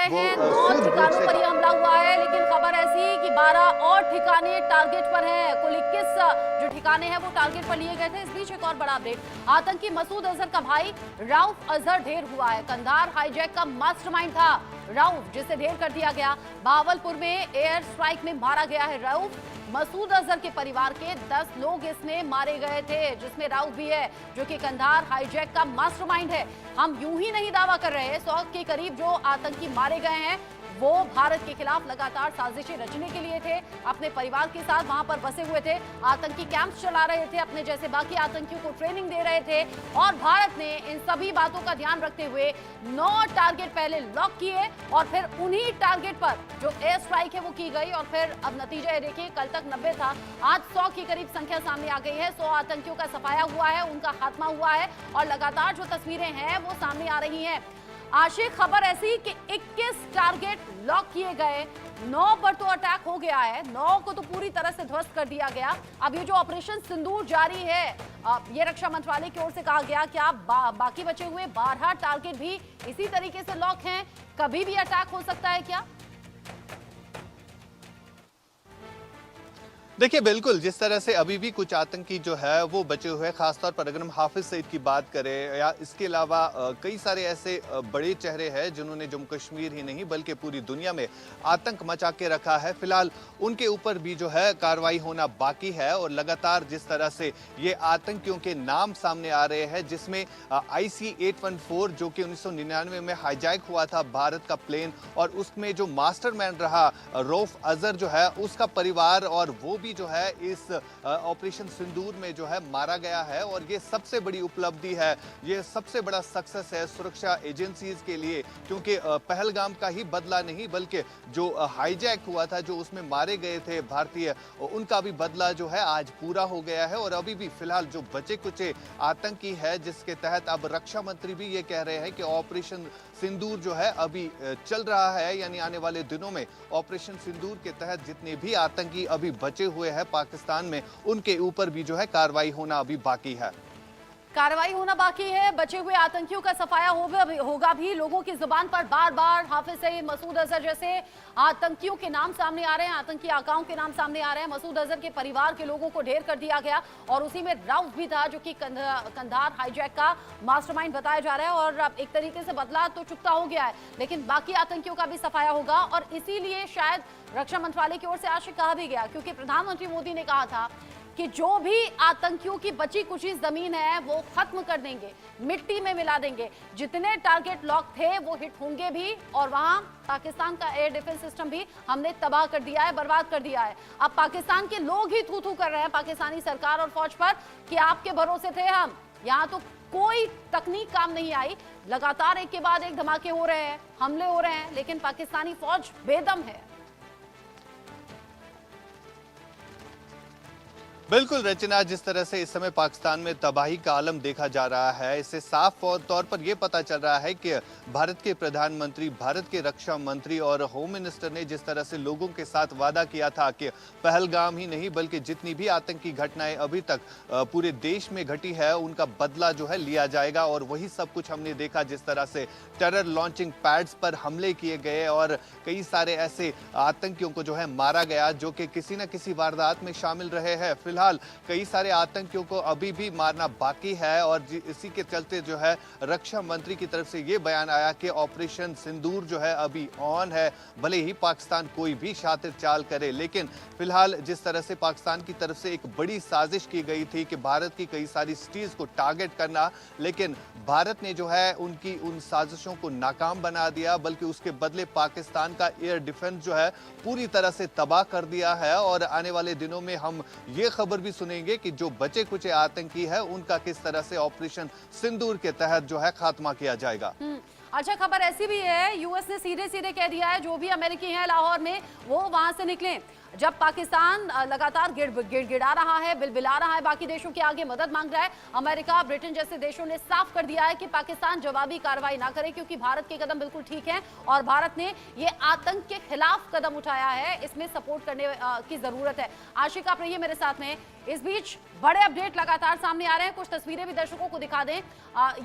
गए वो हैं, 9 सूझबूझ ठिकानों से पर ये हमला हुआ है, लेकिन खबर ऐसी कि 12 और ठिकाने टारगेट पर हैं। कुल 21 जो ठिकाने हैं वो टारगेट पर लिए गए थे। इस बीच एक और बड़ा अपडेट, आतंकी मसूद अजहर का भाई राउफ अजहर ढेर हुआ है। कंधार हाईजैक का मास्टरमाइंड था राउफ, जिसे ढेर कर दिया गया। भावलपुर में एयर स्ट्राइक में मारा गया है राउफ। मसूद अजहर के परिवार के 10 लोग इसमें मारे गए थे, जिसमें राउफ भी है, जो कि कंधार हाईजैक का मास्टरमाइंड है। हम यूं ही नहीं दावा कर रहे हैं, 100 के करीब जो आतंकी मारे गए हैं वो भारत के खिलाफ लगातार साजिशें रचने के लिए थे। अपने परिवार के साथ वहां पर बसे हुए थे, आतंकी कैंप चला रहे थे, अपने जैसे बाकी आतंकियों को ट्रेनिंग दे रहे थे। और भारत ने इन सभी बातों का ध्यान रखते हुए 9 टारगेट पहले लॉक किए और फिर उन्हीं टारगेट पर जो एयर स्ट्राइक है वो की गई। और फिर अब नतीजा देखिए, कल तक 90 था, आज 100 के करीब संख्या सामने आ गई है। 100 आतंकियों का सफाया हुआ है, उनका खात्मा हुआ है और लगातार जो तस्वीरें हैं वो सामने आ रही हैं। आशिक, खबर ऐसी कि 21 टारगेट लॉक किए गए, 9 पर तो अटैक हो गया है, 9 को तो पूरी तरह से ध्वस्त कर दिया गया। अब ये जो ऑपरेशन सिंदूर जारी है, ये रक्षा मंत्रालय की ओर से कहा गया कि आप बाकी बचे हुए 12 टारगेट भी इसी तरीके से लॉक हैं, कभी भी अटैक हो सकता है क्या? देखिए, बिल्कुल जिस तरह से अभी भी कुछ आतंकी जो है वो बचे हुए हैं, खासतौर पर अगर हम हाफिज सईद की बात करें या इसके अलावा कई सारे ऐसे बड़े चेहरे हैं जिन्होंने जम्मू कश्मीर ही नहीं बल्कि पूरी दुनिया में आतंक मचा के रखा है। फिलहाल उनके ऊपर भी जो है कार्रवाई होना बाकी है और लगातार जिस तरह से ये आतंकियों के नाम सामने आ रहे हैं, जिसमें IC-814 जो कि 1999 में हाईजैक हुआ था भारत का प्लेन, और उसमें जो मास्टरमाइंड रहा रऊफ अजहर जो है उसका परिवार, और वो भी जो है इस ऑपरेशन सिंदूर में जो है मारा गया है। और ये सबसे बड़ी उपलब्धि है, ये सबसे बड़ा सक्सेस है सुरक्षा एजेंसीज के लिए, क्योंकि पहलगाम का ही बदला नहीं बल्कि जो हाईजैक हुआ था, जो उसमें मारे गए थे भारतीय, उनका भी बदला जो है आज पूरा हो गया है। और अभी भी फिलहाल जो बचे कुचे आतंकी है, जिसके तहत अब रक्षा मंत्री भी ये कह रहे हैं कि ऑपरेशन सिंदूर जो है अभी चल रहा है, यानी आने वाले दिनों में ऑपरेशन सिंदूर के तहत जितने भी आतंकी अभी बचे हुए हैं पाकिस्तान में, उनके ऊपर भी जो है कार्रवाई होना अभी बाकी है। कार्रवाई होना बाकी है, बचे हुए आतंकियों का सफाया होगा भी। लोगों की जुबान पर बार बार हाफिज सईद, मसूद अजहर जैसे आतंकियों के नाम सामने आ रहे हैं, आतंकी आकाओं के नाम सामने आ रहे हैं। मसूद अजहर के परिवार के लोगों को ढेर कर दिया गया और उसी में राउफ भी था, जो कि कंधार हाईजैक का मास्टरमाइंड बताया जा रहा है। और अब एक तरीके से बदला तो चुकता हो गया है, लेकिन बाकी आतंकियों का भी सफाया होगा। और इसीलिए शायद रक्षा मंत्रालय की ओर से आज कहा भी गया, क्योंकि प्रधानमंत्री मोदी ने कहा था कि जो भी आतंकियों की बची कुची जमीन है वो खत्म कर देंगे, मिट्टी में मिला देंगे। जितने टारगेट लॉक थे वो हिट होंगे भी, और वहां पाकिस्तान का एयर डिफेंस सिस्टम भी हमने तबाह कर दिया है, बर्बाद कर दिया है। अब पाकिस्तान के लोग ही थू थू कर रहे हैं पाकिस्तानी सरकार और फौज पर कि आपके भरोसे थे हम, यहाँ तो कोई तकनीक काम नहीं आई। लगातार एक के बाद एक धमाके हो रहे हैं, हमले हो रहे हैं, लेकिन पाकिस्तानी फौज बेदम है। बिल्कुल रचना, जिस तरह से इस समय पाकिस्तान में तबाही का आलम देखा जा रहा है, इससे साफ तौर पर यह पता चल रहा है कि भारत के प्रधानमंत्री, भारत के रक्षा मंत्री और होम मिनिस्टर ने जिस तरह से लोगों के साथ वादा किया था कि पहलगाम ही नहीं बल्कि जितनी भी आतंकी घटनाएं अभी तक पूरे देश में घटी है उनका बदला जो है लिया जाएगा। और वही सब कुछ हमने देखा, जिस तरह से टेरर लॉन्चिंग पैड्स पर हमले किए गए और कई सारे ऐसे आतंकियों को जो है मारा गया जो कि किसी न किसी वारदात में शामिल रहे हैं। फिलहाल कई सारे आतंकियों को अभी भी मारना बाकी है, और इसी के चलते जो है रक्षा मंत्री की तरफ से ये बयान आया कि ऑपरेशन सिंदूर जो है अभी ऑन है। भले ही पाकिस्तान कोई भी शातिर चाल करे, लेकिन फिलहाल जिस तरह से पाकिस्तान की तरफ से एक बड़ी साजिश की गई थी कि भारत की कई सारी सिटीज को टारगेट करना, लेकिन भारत ने जो है उनकी उन साजिशों को नाकाम बना दिया, बल्कि उसके बदले पाकिस्तान का एयर डिफेंस जो है पूरी तरह से तबाह कर दिया है। और आने वाले दिनों में हम ये खबर भी सुनेंगे कि जो बचे कुचे आतंकी है उनका किस तरह से ऑपरेशन सिंदूर के तहत जो है खात्मा किया जाएगा। अच्छा, खबर ऐसी भी है, यूएस ने सीधे सीधे कह दिया है जो भी अमेरिकी हैं लाहौर में वो वहां से निकलें। जब पाकिस्तान लगातार गिड़गिड़ा रहा है, बिलबिला रहा है, बाकी देशों के आगे मदद मांग रहा है, अमेरिका, ब्रिटेन जैसे देशों ने साफ कर दिया है कि पाकिस्तान जवाबी कार्रवाई ना करे, क्योंकि भारत के कदम बिल्कुल ठीक हैं और भारत ने ये आतंक के खिलाफ कदम उठाया है, इसमें सपोर्ट करने की जरूरत है। आशिक, आप रहिए मेरे साथ में। इस बीच बड़े अपडेट लगातार सामने आ रहे हैं, कुछ तस्वीरें भी दर्शकों को दिखा दें।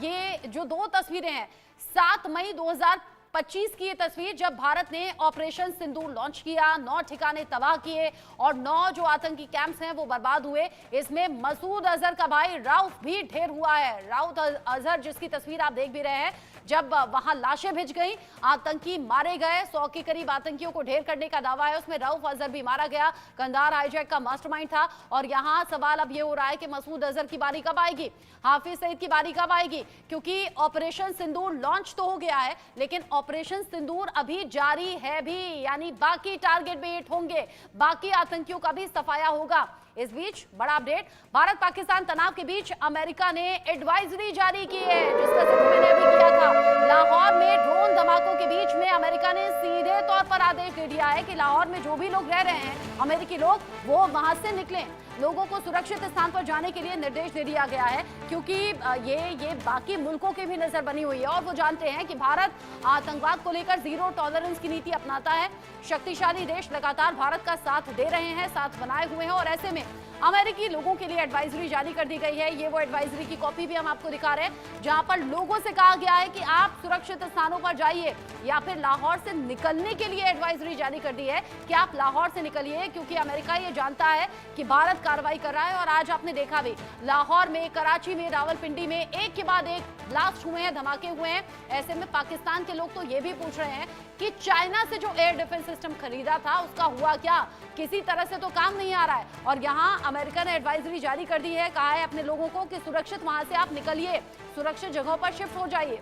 ये जो 2 तस्वीरें हैं, 7 मई 2025 2025 की ये तस्वीर, जब भारत ने ऑपरेशन सिंदूर लॉन्च किया, 9 ठिकाने तबाह किए और 9 जो आतंकी कैंप्स हैं वो बर्बाद हुए। इसमें मसूद अजहर का भाई राउफ भी ढेर हुआ है। राउफ अजहर जिसकी तस्वीर आप देख भी रहे हैं, जब वहां लाशें भिज गई, आतंकी मारे गए, 100 के करीब आतंकियों को ढेर करने का दावा है, उसमें राउफ अजहर भी मारा गया। कंधार हाईजैक का मास्टरमाइंड था। और यहां सवाल अब ये हो रहा है कि मसूद अजहर की बारी कब आएगी, हाफिज सईद की बारी कब आएगी, क्योंकि ऑपरेशन सिंदूर लॉन्च तो हो गया है लेकिन ऑपरेशन सिंदूर अभी जारी है भी, यानी बाकी टारगेट भी हिट होंगे, बाकी आतंकियों का भी सफाया होगा। इस बीच बड़ा अपडेट, भारत पाकिस्तान तनाव के बीच अमेरिका ने एडवाइजरी जारी की है, जिसका जिक्र मैंने अभी किया था। लाहौर में ड्रोन धमाकों के बीच में अमेरिका ने सीधे तौर पर आदेश दे दिया है कि लाहौर में जो भी लोग रह रहे हैं अमेरिकी लोग, वो वहां से निकलें। लोगों को सुरक्षित स्थान पर जाने के लिए निर्देश दे दिया गया है, क्योंकि ये बाकी मुल्कों की भी नजर बनी हुई है और वो जानते हैं कि भारत आतंकवाद को लेकर जीरो टॉलरेंस की नीति अपनाता है। शक्तिशाली देश लगातार भारत का साथ दे रहे हैं, साथ बनाए हुए हैं, और ऐसे में अमेरिकी लोगों के लिए एडवाइजरी जारी कर दी गई है। ये वो एडवाइजरी की कॉपी भी हम आपको दिखा रहे हैं, जहां पर लोगों से कहा गया है कि आप सुरक्षित स्थानों पर जाइए, या फिर लाहौर से निकलने के लिए एडवाइजरी जारी कर दी है कि आप लाहौर से निकलिए, क्योंकि अमेरिका ये जानता है कि भारत कार्रवाई कर रहा है। और आज आपने देखा भी, लाहौर में, कराची में, रावलपिंडी में एक के बाद एक ब्लास्ट हुए हैं, धमाके हुए हैं। ऐसे में पाकिस्तान के लोग तो ये भी पूछ रहे हैं कि चाइना से जो एयर डिफेंस सिस्टम खरीदा था उसका हुआ क्या, किसी तरह से तो काम नहीं आ रहा है। और यहाँ अमेरिका ने एडवाइजरी जारी कर दी है, कहा है अपने लोगों को कि सुरक्षित वहां से आप निकलिए, सुरक्षित जगहों पर शिफ्ट हो जाइए।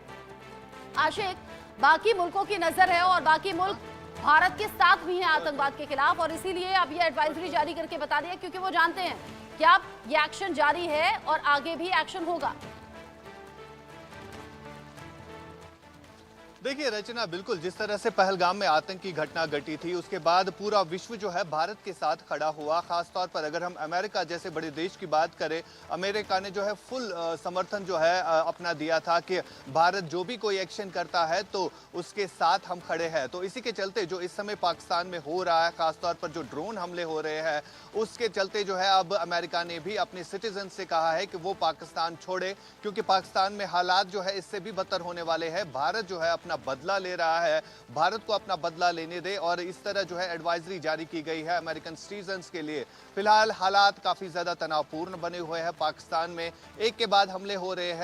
आशिक, बाकी मुल्कों की नजर है और बाकी मुल्क भारत के साथ भी हैं आतंकवाद के खिलाफ, और इसीलिए अब ये एडवाइजरी जारी करके बता दिया, क्योंकि वो जानते हैं कि अब ये एक्शन जारी है और आगे भी एक्शन होगा। देखिए रचना, बिल्कुल जिस तरह से पहलगाम में आतंकी घटना घटी थी, उसके बाद पूरा विश्व जो है भारत के साथ खड़ा हुआ। खासतौर पर अगर हम अमेरिका जैसे बड़े देश की बात करें, अमेरिका ने जो है फुल समर्थन जो है अपना दिया था कि भारत जो भी कोई एक्शन करता है तो उसके साथ हम खड़े हैं। तो इसी के चलते जो इस समय पाकिस्तान में हो रहा है, खासतौर पर जो ड्रोन हमले हो रहे हैं, उसके चलते जो है अब अमेरिका ने भी अपने सिटीजन से कहा है कि वो पाकिस्तान छोड़े, क्योंकि पाकिस्तान में हालात जो है इससे भी बदतर होने वाले हैं। भारत जो है अपना बदला ले रहा है, भारत को अपना बदला लेने दे, और इस तरह जो है एडवाइजरी जारी की गई है अमेरिकन सिटीजन्स के लिए। फिलहाल हालात काफी ज्यादा तनावपूर्ण बने हुए हैं पाकिस्तान में, एक के बाद हमले हो रहे हैं